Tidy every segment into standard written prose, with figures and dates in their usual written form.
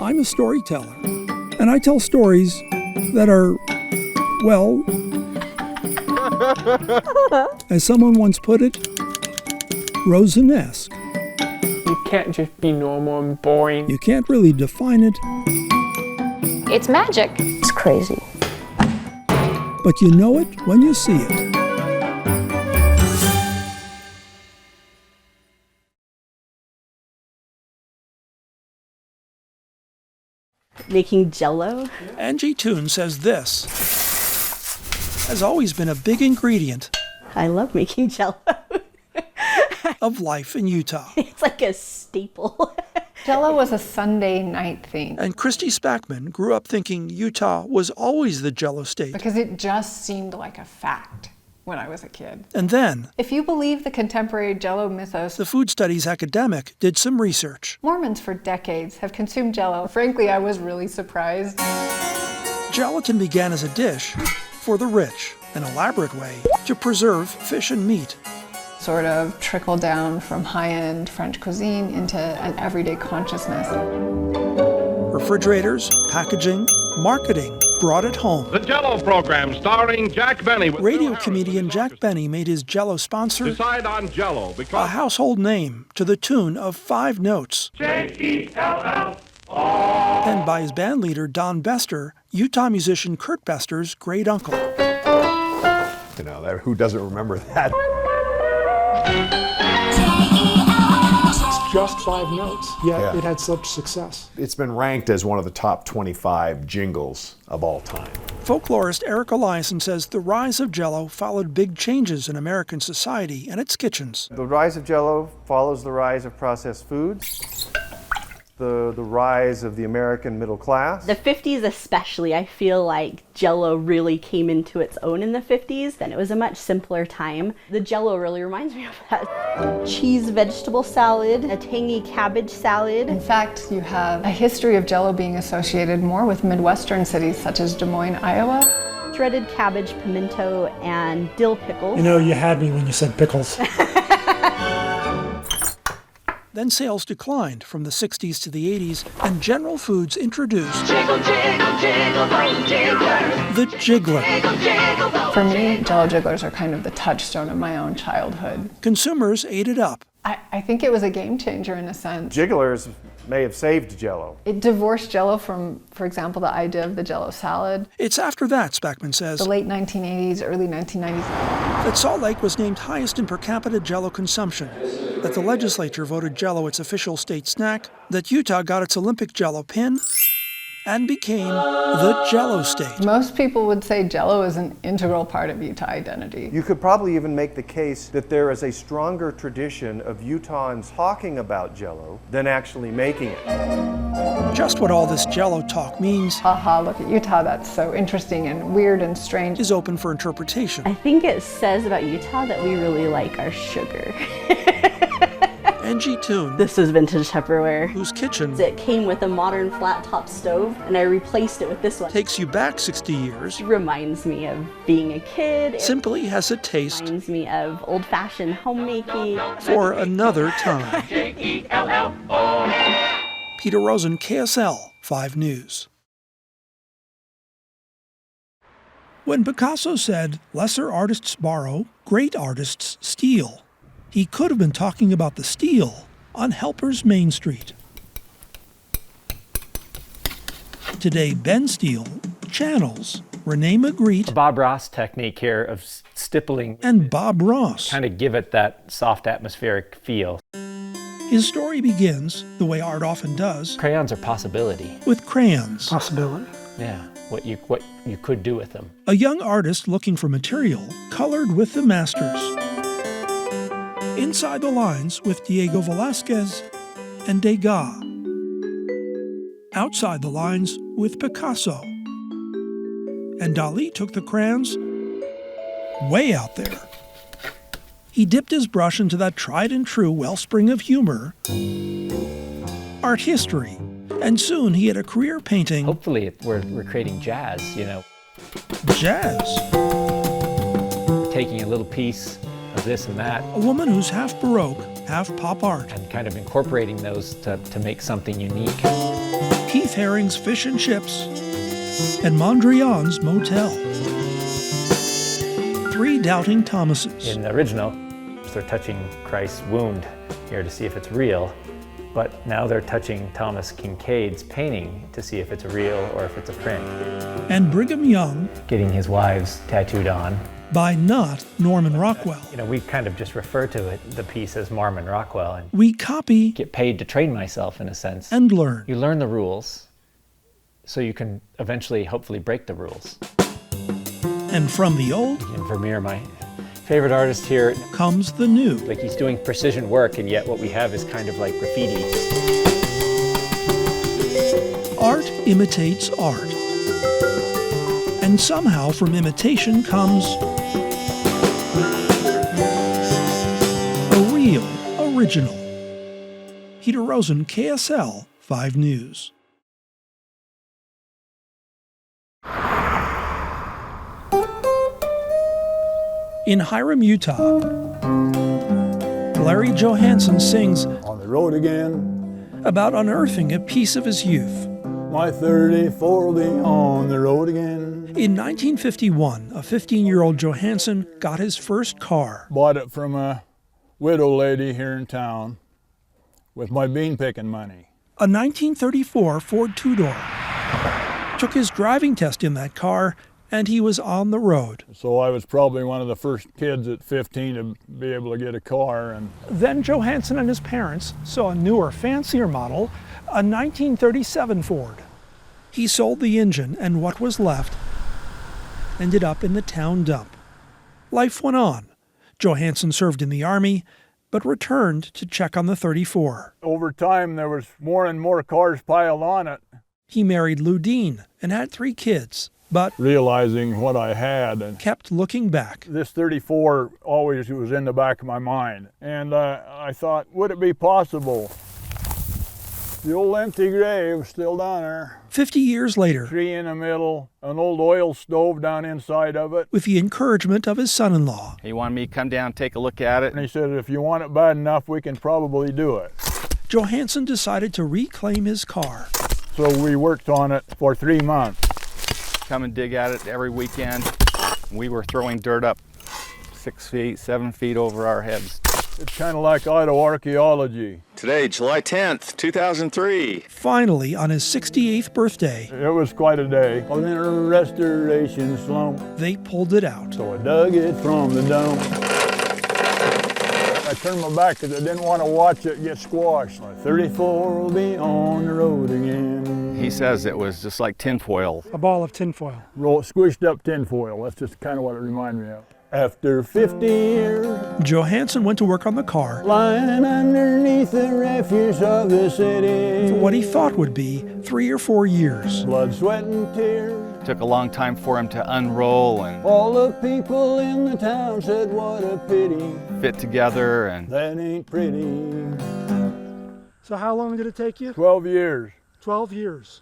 I'm a storyteller, and I tell stories that are, well, as someone once put it, rosenesque. You can't just be normal and boring. You can't really define it. It's magic. It's crazy. But you know it when you see it. Making Jello. Angie Toon says this has always been a big ingredient I love making Jello. of life in Utah. It's like a staple. Jello was a Sunday night thing. And Christy Spackman grew up thinking Utah was always the Jello state. Because it just seemed like a fact when I was a kid. And then, If you believe the contemporary Jello mythos, the food studies academic did some research. Mormons for decades have consumed Jello. Frankly, I was really surprised. Gelatin began as a dish for the rich, an elaborate way to preserve fish and meat. Sort of trickled down from high-end French cuisine into an everyday consciousness. Refrigerators, packaging, marketing brought it home. The Jello program starring Jack Benny. With Radio comedian Jack Benny made his Jello sponsor Decide on Jello a because household name to the tune of 5 notes. Jello. Penned by his band leader Don Bester, Utah musician Kurt Bester's great uncle. You know, who doesn't remember that? It's just 5 notes, yet Yeah. it had such success. It's been ranked as one of the top 25 jingles of all time. Folklorist Eric Eliason says the rise of Jello followed big changes in American society and its kitchens. The rise of Jello follows the rise of processed foods, the rise of the American middle class. The 50s especially, I feel like Jello really came into its own in the 50s. Then it was a much simpler time. The Jello really reminds me of that. Cheese vegetable salad, a tangy cabbage salad. In fact, you have a history of Jello being associated more with Midwestern cities such as Des Moines, Iowa. Shredded cabbage, pimento, and dill pickles. You know, you had me when you said pickles. Then sales declined from the 60s to the 80s, and General Foods introduced the Jiggler. For me, Jello Jigglers are kind of the touchstone of my own childhood. Consumers ate it up. I think it was a game changer in a sense. Jigglers may have saved Jello. It divorced Jello from, for example, the idea of the Jello salad. It's after that, Spackman says, The late 1980s, early 1990s. that Salt Lake was named highest in per capita Jello consumption, that the legislature voted Jello its official state snack, that Utah got its Olympic Jello pin, and became the Jello state. Most people would say Jello is an integral part of Utah identity. You could probably even make the case that there is a stronger tradition of Utahns talking about Jello than actually making it. Just what all this Jello talk means Haha, look at Utah, that's so interesting and weird and strange. is open for interpretation. I think it says about Utah that we really like our sugar. Angie Toon, This is vintage Tupperware. whose kitchen It came with a modern flat top stove, and I replaced it with this one. takes you back 60 years, It reminds me of being a kid. It simply has a taste reminds me of old-fashioned homemaking. for another time. Peter Rosen, KSL 5 News. When Picasso said, "Lesser artists borrow, great artists steal," he could have been talking about the steel on Helper's Main Street. Today, Ben Steele channels Renee Magritte Bob Ross technique here of stippling and Bob Ross. kind of give it that soft atmospheric feel. His story begins, the way art often does, Crayons are possibility. with crayons. Possibility. Yeah, what you could do with them. A young artist looking for material, colored with the masters. Inside the Lines with Diego Velázquez and Degas. Outside the Lines with Picasso. And Dali took the crayons way out there. He dipped his brush into that tried and true wellspring of humor, art history, and soon he had a career painting Hopefully we're creating jazz, you know. jazz. We're taking a little piece of this and that, A woman who's half Baroque, half pop art. and kind of incorporating those to make something unique. Keith Haring's Fish and Chips, and Mondrian's Motel. 3 Doubting Thomases. In the original, they're touching Christ's wound here to see if it's real, but now they're touching Thomas Kincaid's painting to see if it's real or if it's a print. And Brigham Young Getting his wives tattooed on. by not Norman Rockwell. You know, we kind of just refer to it, the piece, as Norman Rockwell, and We copy get paid to train myself in a sense. and learn. You learn the rules so you can eventually, hopefully, break the rules. And from the old And Vermeer, my favorite artist here, comes the new. like he's doing precision work, and yet what we have is kind of like graffiti. Art imitates art. And somehow from imitation comes a real original. Peter Rosen, KSL 5 News. In Hiram, Utah, Larry Johansen sings On the road again, about unearthing a piece of his youth. my 34 will be on the road again. In 1951, a 15-year-old Johansen got his first car. Bought it from a widow lady here in town with my bean picking money. A 1934 Ford two-door. Took his driving test in that car, and he was on the road. So I was probably one of the first kids at 15 to be able to get a car. And Then Johansen and his parents saw a newer, fancier model, a 1937 Ford. He sold the engine, and what was left ended up in the town dump. Life went on. Johansen served in the Army, but returned to check on the 34. over time, there was more and more cars piled on it. He married Lou Dean and had 3 kids, but Realizing what I had, and kept looking back. this 34 always was in the back of my mind. And I thought, would it be possible? The old empty grave still down there. 50 years later, Tree in the middle, an old oil stove down inside of it. with the encouragement of his son-in-law, He wanted me to come down and take a look at it. And he said, if you want it bad enough, we can probably do it. Johansen decided to reclaim his car. So we worked on it for 3 months. Come and dig at it every weekend. We were throwing dirt up 6 feet, 7 feet over our heads. It's kind of like autoarchaeology. Today, July 10th, 2003. Finally, on his 68th birthday, It was quite a day. I was in a restoration slump, they pulled it out. so I dug it from the dump. I turned my back because I didn't want to watch it get squashed. My 34 will be on the road again. He says it was just like tinfoil. A ball of tinfoil. Squished up tinfoil. That's just kind of what it reminded me of. After 50 years, Johansen went to work on the car lying underneath the refuse of the city, for what he thought would be 3 or 4 years. blood, sweat, and tears. Took a long time for him to unroll and All the people in the town said, what a pity, fit together, and that ain't pretty. So how long did it take you? 12 years. 12 years.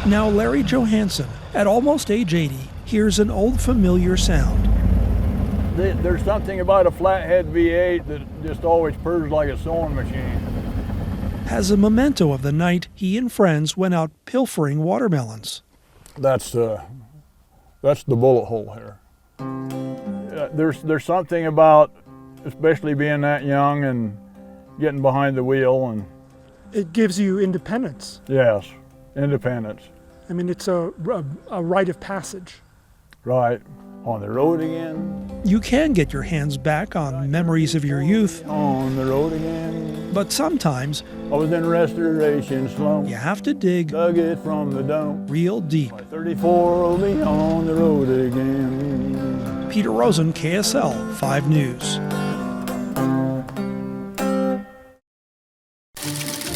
Now Larry Johansen, at almost age 80, hears an old familiar sound. There's something about a flathead V8 that just always purrs like a sewing machine. Has a memento of the night he and friends went out pilfering watermelons. That's the bullet hole here. There's something about, especially being that young and getting behind the wheel, and It gives you independence. yes, independence. I mean, it's a rite of passage. Right, on the road again, You can get your hands back on memories of your youth, on the road again. but sometimes I was in restoration slump, you have to dig dug it from the dump. real deep. My 34 will be on the road again. Peter Rosen, KSL 5 News.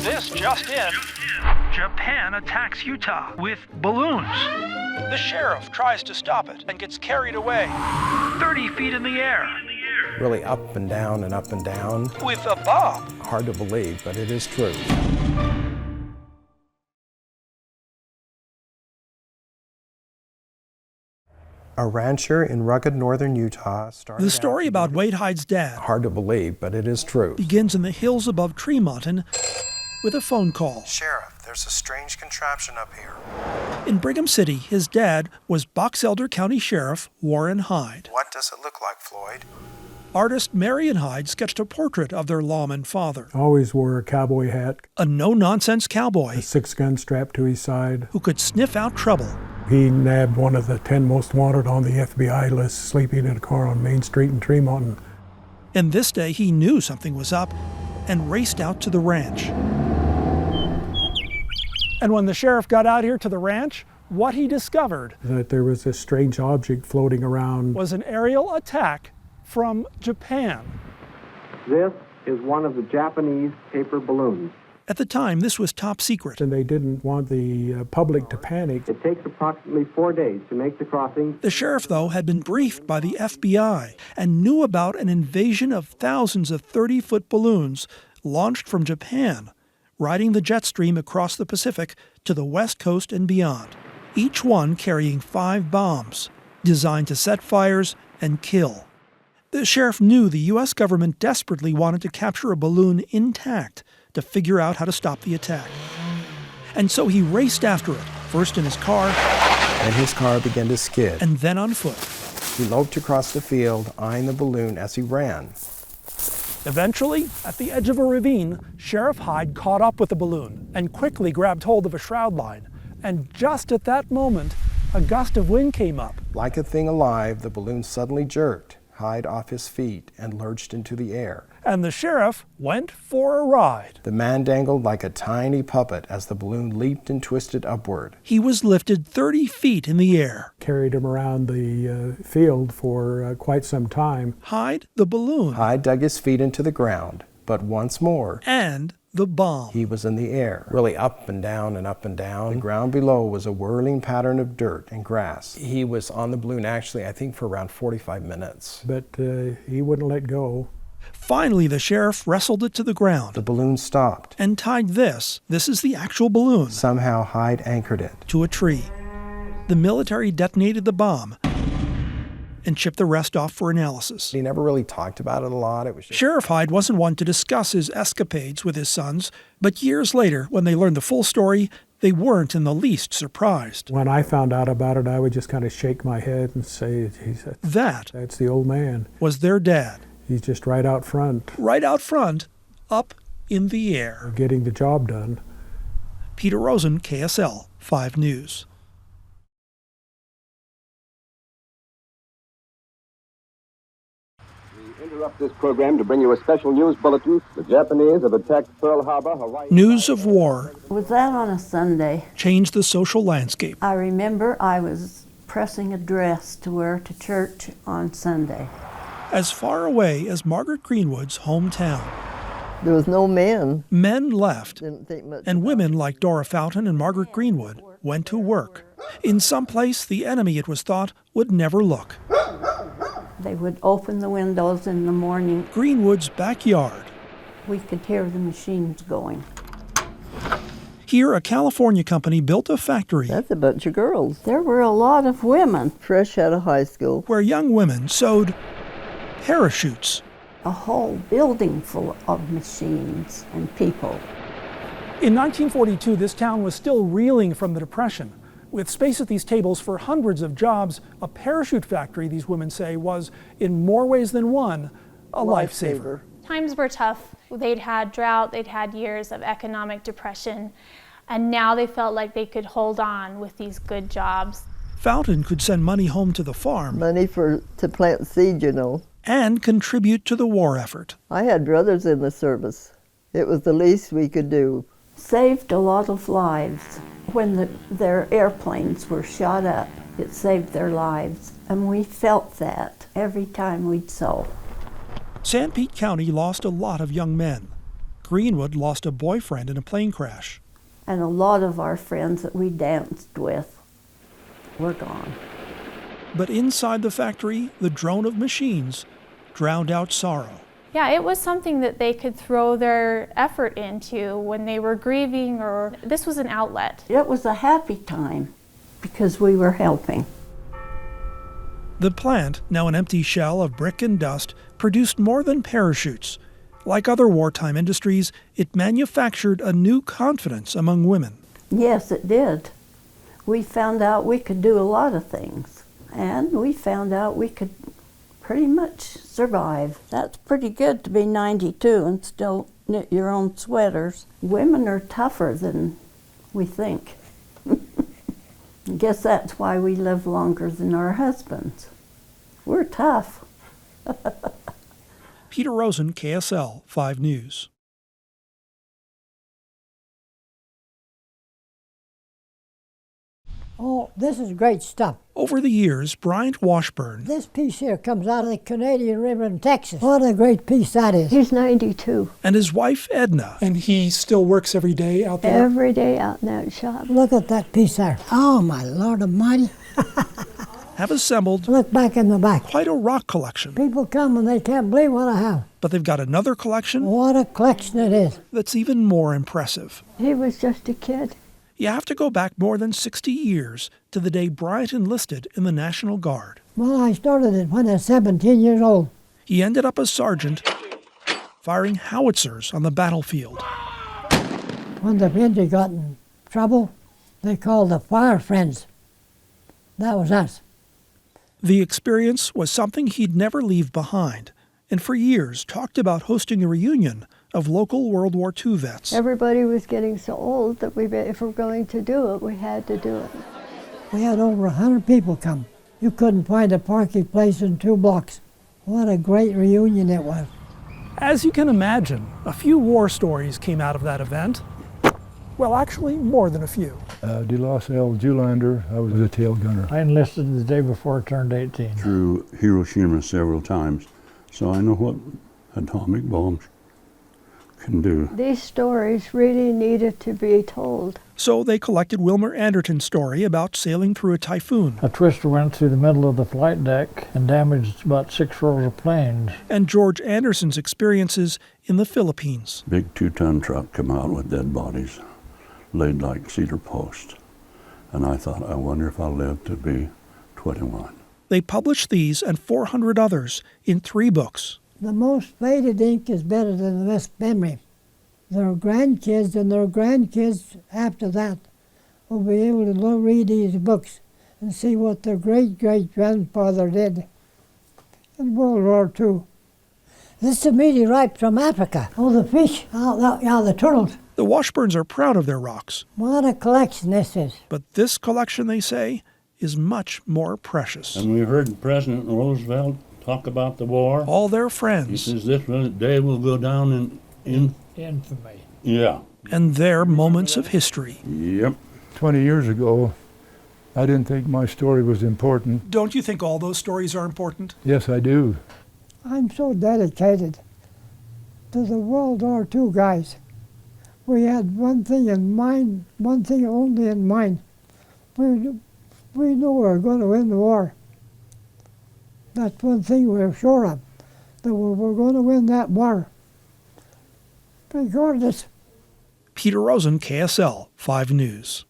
This just in. Japan attacks Utah with balloons. The sheriff tries to stop it and gets carried away 30 feet in the air Really up and down and up and down. with a bomb. Hard to believe, but it is true. A rancher in rugged northern Utah started The story about Wade Hyde's dad, hard to believe, but it is true. begins in the hills above Tremonton with a phone call. Sheriff, there's a strange contraption up here. In Brigham City, his dad was Box Elder County Sheriff Warren Hyde. What does it look like, Floyd? Artist Marion Hyde sketched a portrait of their lawman father. Always wore a cowboy hat. A no-nonsense cowboy. A 6-gun strapped to his side. Who could sniff out trouble. He nabbed one of the 10 most wanted on the FBI list, sleeping in a car on Main Street in Tremonton. And this day he knew something was up and raced out to the ranch. And when the sheriff got out here to the ranch, what he discovered that there was a strange object floating around was an aerial attack from Japan. This is one of the Japanese paper balloons. At the time, this was top secret. And they didn't want the public to panic. It takes approximately 4 days to make the crossing. The sheriff, though, had been briefed by the FBI and knew about an invasion of thousands of 30-foot balloons launched from Japan, riding the jet stream across the Pacific to the West Coast and beyond, each one carrying 5 bombs designed to set fires and kill. The sheriff knew the U.S. government desperately wanted to capture a balloon intact to figure out how to stop the attack. And so he raced after it, first in his car. And his car began to skid. And then on foot. He loped across the field, eyeing the balloon as he ran. Eventually, at the edge of a ravine, Sheriff Hyde caught up with the balloon and quickly grabbed hold of a shroud line. And just at that moment, a gust of wind came up. Like a thing alive, the balloon suddenly jerked Hyde off his feet and lurched into the air. And the sheriff went for a ride. The man dangled like a tiny puppet as the balloon leaped and twisted upward. He was lifted 30 feet in the air. Carried him around the field for quite some time. Hyde, the balloon. Hyde dug his feet into the ground, but once more. And the bomb. He was in the air, really up and down and up and down. The ground below was a whirling pattern of dirt and grass. He was on the balloon actually, I think, for around 45 minutes. But he wouldn't let go. Finally, the sheriff wrestled it to the ground. The balloon stopped. And tied this is the actual balloon. Somehow Hyde anchored it. To a tree. The military detonated the bomb and shipped the rest off for analysis. He never really talked about it a lot. It was just... Sheriff Hyde wasn't one to discuss his escapades with his sons, but years later, when they learned the full story, they weren't in the least surprised. When I found out about it, I would just kind of shake my head and say, that's the old man. Was their dad. He's just right out front. Right out front, up in the air. Getting the job done. Peter Rosen, KSL 5 News. We interrupt this program to bring you a special news bulletin. The Japanese have attacked Pearl Harbor, Hawaii. News of war. Was that on a Sunday? Changed the social landscape. I remember I was pressing a dress to wear to church on Sunday. As far away as Margaret Greenwood's hometown. There was no men. Men left, Didn't think much and women like Dora Fountain and Margaret Greenwood went to work. In some place the enemy, it was thought, would never look. They would open the windows in the morning. Greenwood's backyard. We could hear the machines going. Here, a California company built a factory. That's a bunch of girls. There were a lot of women. Fresh out of high school. Where young women sewed parachutes. A whole building full of machines and people. In 1942, this town was still reeling from the Depression. With space at these tables for hundreds of jobs, a parachute factory, these women say, was, in more ways than one, a lifesaver. Times were tough. They'd had drought, they'd had years of economic depression, and now they felt like they could hold on with these good jobs. Fountain could send money home to the farm. Money to plant seed, you know. And contribute to the war effort. I had brothers in the service. It was the least we could do. Saved a lot of lives. When their airplanes were shot up, it saved their lives. And we felt that every time we'd sew. San Pete County lost a lot of young men. Greenwood lost a boyfriend in a plane crash. And a lot of our friends that we danced with were gone. But inside the factory, the drone of machines drowned out sorrow. Yeah, it was something that they could throw their effort into when they were grieving, or this was an outlet. It was a happy time because we were helping. The plant, now an empty shell of brick and dust, produced more than parachutes. Like other wartime industries, it manufactured a new confidence among women. Yes, it did. We found out we could do a lot of things, and we found out we could pretty much survive. That's pretty good to be 92 and still knit your own sweaters. Women are tougher than we think. I guess that's why we live longer than our husbands. We're tough. Peter Rosen, KSL 5 News. Oh, this is great stuff. Over the years, Bryant Washburn, This piece here comes out of the Canadian River in Texas. What a great piece that is. He's 92. and his wife Edna And he still works every day out there? Every day out in that shop. Look at that piece there. Oh, my Lord Almighty. have assembled Look back in the back. quite a rock collection. People come and they can't believe what I have. But they've got another collection What a collection it is. that's even more impressive. He was just a kid. You have to go back more than 60 years to the day Bryant enlisted in the National Guard. Well, I started it when I was 17 years old. He ended up a sergeant firing howitzers on the battlefield. When the Indians got in trouble, they called the Fire Friends. That was us. The experience was something he'd never leave behind, and for years talked about hosting a reunion of local World War II vets. Everybody was getting so old that if we're going to do it, we had to do it. We had over 100 people come. You couldn't find a parking place in 2 blocks. What a great reunion it was. As you can imagine, a few war stories came out of that event. Well, actually, more than a few. De Los L. Julander, I was a tail gunner. I enlisted the day before I turned 18. Through Hiroshima several times, so I know what atomic bombs can do. These stories really needed to be told. So they collected Wilmer Anderton's story about sailing through a typhoon, A twister went through the middle of the flight deck and damaged about 6 rows of planes. and George Anderson's experiences in the Philippines. Big 2-ton truck come out with dead bodies, laid like cedar posts. And I thought, I wonder if I'll live to be 21. They published these and 400 others in 3 books. The most faded ink is better than the best memory. Their grandkids and their grandkids after that will be able to read these books and see what their great-great-grandfather did in World War II. This is a meteorite from Africa. Oh, the fish, the turtles. The Washburns are proud of their rocks, What a collection this is. but this collection, they say, is much more precious. And we heard President Roosevelt talk about the war. All their He friends says this day will go down in Infamy. yeah. and their moments of history. Yep. 20 years ago, I didn't think my story was important. Don't you think all those stories are important? Yes, I do. I'm so dedicated to the World War II guys. We had one thing in mind, one thing only in mind. We knew we were going to win the war. That's one thing we were sure of, that we were going to win that war. Regardless. Peter Rosen, KSL 5 News.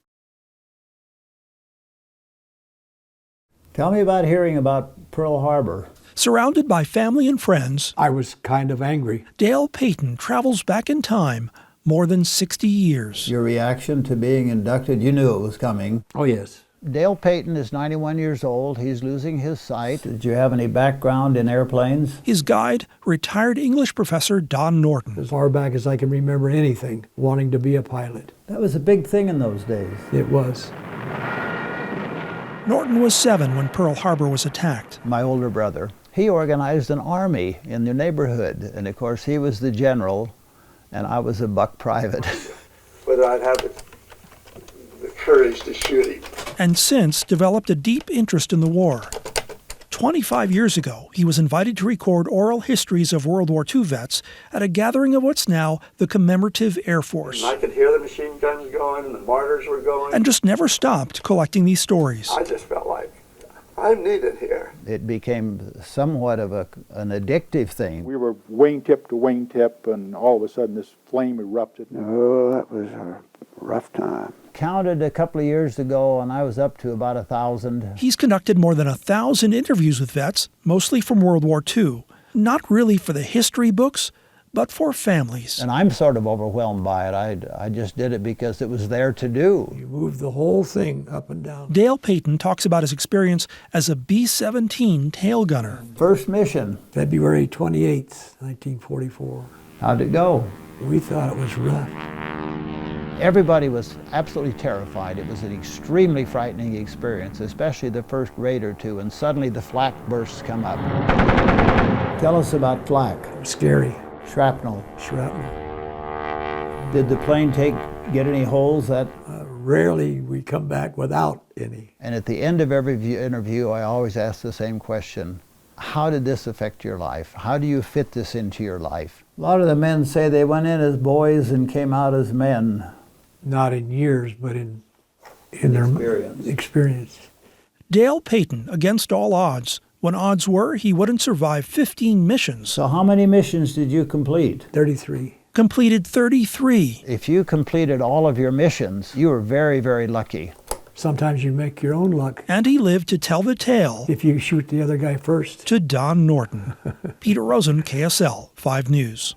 Tell me about hearing about Pearl Harbor. Surrounded by family and friends, I was kind of angry. Dale Payton travels back in time more than 60 years. Your reaction to being inducted, you knew it was coming. Oh, yes. Dale Payton is 91 years old. He's losing his sight. Did you have any background in airplanes? His guide, retired English professor Don Norton. As far back as I can remember anything, wanting to be a pilot. That was a big thing in those days. It was. Norton was 7 when Pearl Harbor was attacked. My older brother, he organized an army in the neighborhood. And of course, he was the general, and I was a buck private. Whether I'd have the courage to shoot him. And since developed a deep interest in the war. 25 years ago, he was invited to record oral histories of World War II vets at a gathering of what's now the Commemorative Air Force. And I could hear the machine guns going and the mortars were going. And just never stopped collecting these stories. I just felt like I'm needed here. It became somewhat of an addictive thing. We were wingtip to wingtip, and all of a sudden this flame erupted. Oh, that was rough time. Counted a couple of years ago, and I was up to about 1,000. He's conducted more than 1,000 interviews with vets, mostly from World War II. Not really for the history books, but for families. And I'm sort of overwhelmed by it. I just did it because it was there to do. You moved the whole thing up and down. Dale Payton talks about his experience as a B-17 tail gunner. First mission. February 28th, 1944. How'd it go? We thought it was rough. Everybody was absolutely terrified. It was an extremely frightening experience, especially the first raid or two, and suddenly the flak bursts come up. Tell us about flak. Scary. Shrapnel. Shrapnel. Did the plane get any holes? Rarely we come back without any. And at the end of every interview, I always ask the same question. How did this affect your life? How do you fit this into your life? A lot of the men say they went in as boys and came out as men. Not in years, but in their experience. Dale Payton, against all odds. When odds were, he wouldn't survive 15 missions. So how many missions did you complete? 33. Completed 33. If you completed all of your missions, you were very, very lucky. Sometimes you make your own luck. And he lived to tell the tale. If you shoot the other guy first. To Don Norton. Peter Rosen, KSL 5 News.